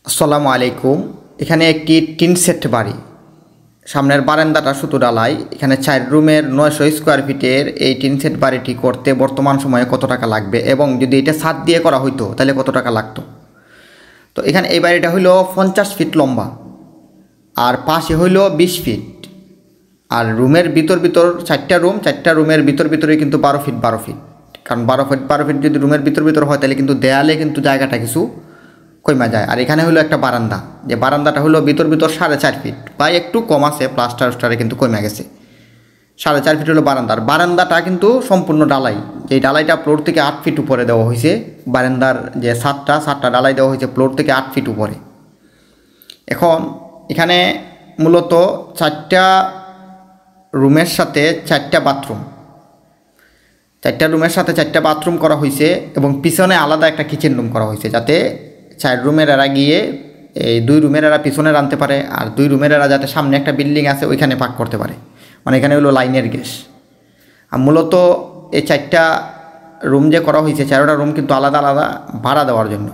আসসালামু আলাইকুম। এখানে একটি টিন সেট বাড়ি, সামনের বারান্দাটা সুতো ডালাই। এখানে 4 রুমের 900 স্কোয়ার ফিটের এই টিন সেট বাড়িটি করতে বর্তমান সময়ে কত টাকা লাগবে এবং যদি এটা ছাদ দিয়ে করা হইতো তাহলে কত টাকা লাগতো। তো এখানে এই বাড়িটা হইল 50 ফিট লম্বা আর পাশে হইল 20 ফিট। আর রুমের ভিতর 4টা রুম, 4টা রুমের ভিতরে কিন্তু 12 ফিট 12 ফিট। কারণ 12 ফিট যদি রুমের ভিতর হয় তাহলে কিন্তু দেয়ালে কিন্তু জায়গাটা কিছু কমা যায়। আর এখানে হলো একটা বারান্দা, যে বারান্দাটা হলো ভিতর 4.5 ফিট বা একটু কম আছে, প্লাস্টারে কিন্তু কমে গেছে। 4.5 ফিট হলো বারান্দার। বারান্দাটা কিন্তু সম্পূর্ণ ডালাই, যে ডালাইটা ফ্লোর থেকে 8 ফিট উপরে দেওয়া হয়েছে। বারান্দার যে সাতটা ডালাই দেওয়া হয়েছে ফ্লোর থেকে 8 ফিট উপরে। এখন এখানে মূলত 4টা রুমের সাথে 4টা বাথরুম, 4টা রুমের সাথে 4টা বাথরুম করা হয়েছে এবং পিছনে আলাদা একটা কিচেন রুম করা হয়েছে, যাতে 4 রুমের এরা গিয়ে এই 2 রুমের এরা পিছনে রাখতে পারে, আর 2 রুমের এরা যাতে সামনে একটা বিল্ডিং আছে ওইখানে পাক করতে পারে। মানে এখানে হলো লাইনের গ্যাস। আর মূলত এই 4টা রুম যে করা হয়েছে, 4টা রুম কিন্তু আলাদা আলাদা ভাড়া দেওয়ার জন্য।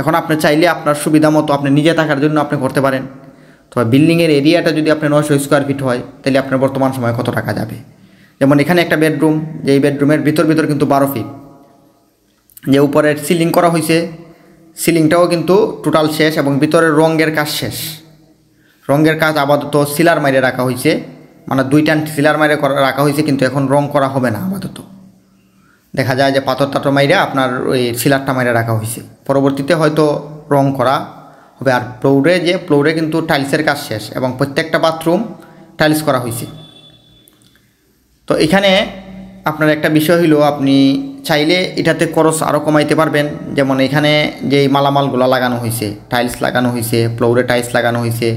এখন আপনি চাইলে আপনার সুবিধা মতো আপনি নিজে থাকার জন্য আপনি করতে পারেন। তবে বিল্ডিংয়ের এরিয়াটা যদি আপনি 900 স্কোয়ার ফিট হয় তাহলে আপনার বর্তমান সময়ে কত টাকা যাবে। যেমন এখানে একটা বেডরুম, যে এই বেডরুমের ভিতর কিন্তু 12 ফিট। যে উপরের সিলিং করা হয়েছে, সিলিংটাও কিন্তু টোটাল শেষ এবং ভিতরের রঙের কাজ শেষ। রঙের কাজ আপাতত সিলার মাইরে রাখা হয়েছে, মানে 2টা সিলার মাইরে রাখা হয়েছে, কিন্তু এখন রং করা হবে না। আপাতত দেখা যায় যে পাথর মাইরে আপনার ওই সিলারটা মাইরে রাখা হয়েছে, পরবর্তীতে হয়তো রং করা হবে। আর ফ্লোরে কিন্তু টাইলসের কাজ শেষ এবং প্রত্যেকটা বাথরুম টাইলস করা হয়েছে। তো এখানে আপনার একটা বিষয় হলো, আপনি চাইলে এটাতে খরচ আরও কমাইতে পারবেন। যেমন এখানে যেই মালামালগুলো লাগানো হয়েছে, টাইলস লাগানো হয়েছে, ফ্লোরে টাইলস লাগানো হয়েছে।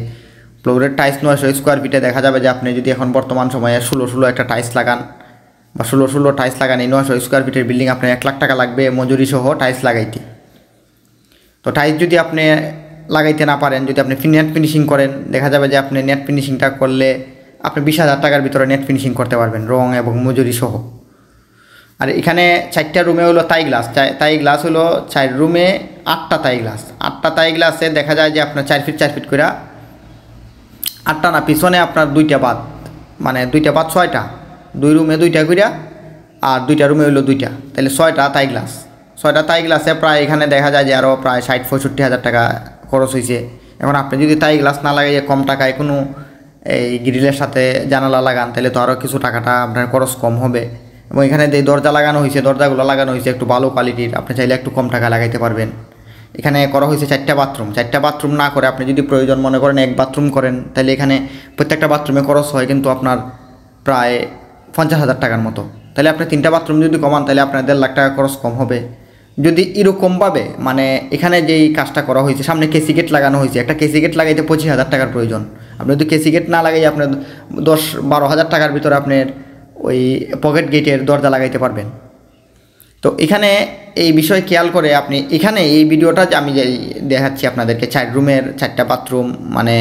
ফ্লোরের টাইলস 900 স্কোয়ার ফিটে দেখা যাবে যে আপনি যদি এখন বর্তমান সময়ে 16 একটা টাইলস লাগান বা 16 টাইলস লাগান, এই 900 স্কোয়ার ফিটের বিল্ডিং আপনার 1 লাখ টাকা লাগবে মজুরি সহ টাইলস লাগাইতে। তো টাইলস যদি আপনি লাগাইতে না পারেন, যদি আপনি নেট ফিনিশিং করেন, দেখা যাবে যে আপনি নেট ফিনিশিংটা করলে আপনি 20,000 টাকার ভিতরে নেট ফিনিশিং করতে পারবেন, রং এবং মজুরি সহ। আর এখানে 4টা রুমে হলো তাই গ্লাস হলো 4 রুমে 8টা তাই গ্লাসে দেখা যায় যে আপনার 4 ফিট করে 8টা না, পিছনে আপনার 2টা বাদ, মানে 2টা বাদ 6টা, 2 রুমে 2টা করে আর 2টা রুমে হলো 2টা, তাহলে 6টা তাই গ্লাসে প্রায় এখানে দেখা যায় যে আরও প্রায় 60-65 হাজার টাকা খরচ হয়েছে। এখন আপনি যদি তাই গ্লাস না লাগাইয়ে কম টাকায় কোনো এই গ্রিলের সাথে জানালা লাগান তাহলে তো আরও কিছু টাকাটা আপনার খরচ কম হবে। এবং এখানে যে দরজাগুলো লাগানো হয়েছে একটু ভালো কোয়ালিটির, আপনি চাইলে একটু কম টাকা লাগাইতে পারবেন। এখানে করা হয়েছে 4টা বাথরুম না করে আপনি যদি প্রয়োজন মনে করেন 1 বাথরুম করেন, তাহলে এখানে প্রত্যেকটা বাথরুমে খরচ হয় কিন্তু আপনার প্রায় 50,000 টাকার মতো। তাহলে আপনি 3টা বাথরুম যদি কমান তাহলে আপনার 1.5 লাখ টাকা খরচ কম হবে। যদি এরকমভাবে মানে এখানে যেই কাজটা করা হয়েছে, সামনে কেসি গেট লাগানো হয়েছে, একটা কেসি গেট লাগাইতে 25,000 টাকার প্রয়োজন। আপনি যদি কেসি গেট না লাগাই আপনার 10-12 হাজার টাকার ভিতরে আপনার ওই পকেট গেটের দরজা লাগাইতে পারবেন। তো এখানে এই বিষয় খেয়াল করে আপনি এখানে এই ভিডিওটা আমি দেখাচ্ছি আপনাদেরকে 4 রুমের 4টা বাথরুম, মানে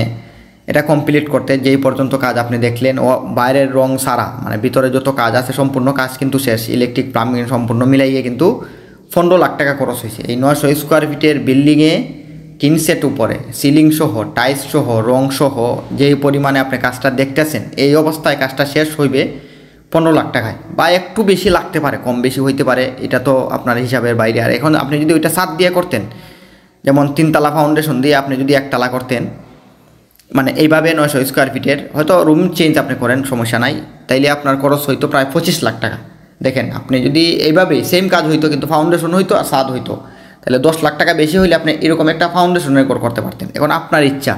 এটা কমপ্লিট করতে যেই পর্যন্ত কাজ আপনি দেখলেন, ও বাইরের রং সারা, মানে ভিতরে যত কাজ আছে সম্পূর্ণ কাজ কিন্তু শেষ, ইলেকট্রিক প্লাম্বিং সম্পূর্ণ মিলাইয়ে কিন্তু 15 লাখ টাকা খরচ হয়েছে। এই 900 স্কোয়ার ফিটের বিল্ডিংয়ে টিন সেট উপরে সিলিং সহ টাইলস সহ রং সহ যেই পরিমাণে আপনি কাজটা দেখতেছেন, এই অবস্থায় কাজটা শেষ হইবে 15 লাখ টাকায়, বা একটু বেশি লাগতে পারে, কম বেশি হইতে পারে, এটা তো আপনার হিসাবের বাইরে। আর এখন আপনি যদি ওইটা ছাদ দিয়ে করতেন, যেমন 3 তলা ফাউন্ডেশন দিয়ে আপনি যদি 1 তলা করতেন, মানে এইভাবে 900 স্কোয়ার ফিটের হয়তো রুম চেঞ্জ আপনি করেন, সমস্যা নাই, তাইলে আপনার খরচ হইতো প্রায় 25 লাখ টাকা। দেখেন আপনি যদি এইভাবে সেম কাজ হইতো কিন্তু ফাউন্ডেশন হইতো আর ছাদ হইতো, তাহলে 10 লাখ টাকা বেশি হইলে আপনি এরকম একটা ফাউন্ডেশনের ঘর করতে পারতেন। এখন আপনার ইচ্ছা,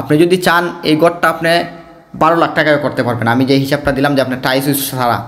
আপনি যদি চান এই ঘরটা আপনি 12 লাখ টাকায় করতে পারবেন। আমি যে হিসাবটা দিলাম যে আপনার টাইলস ছাড়া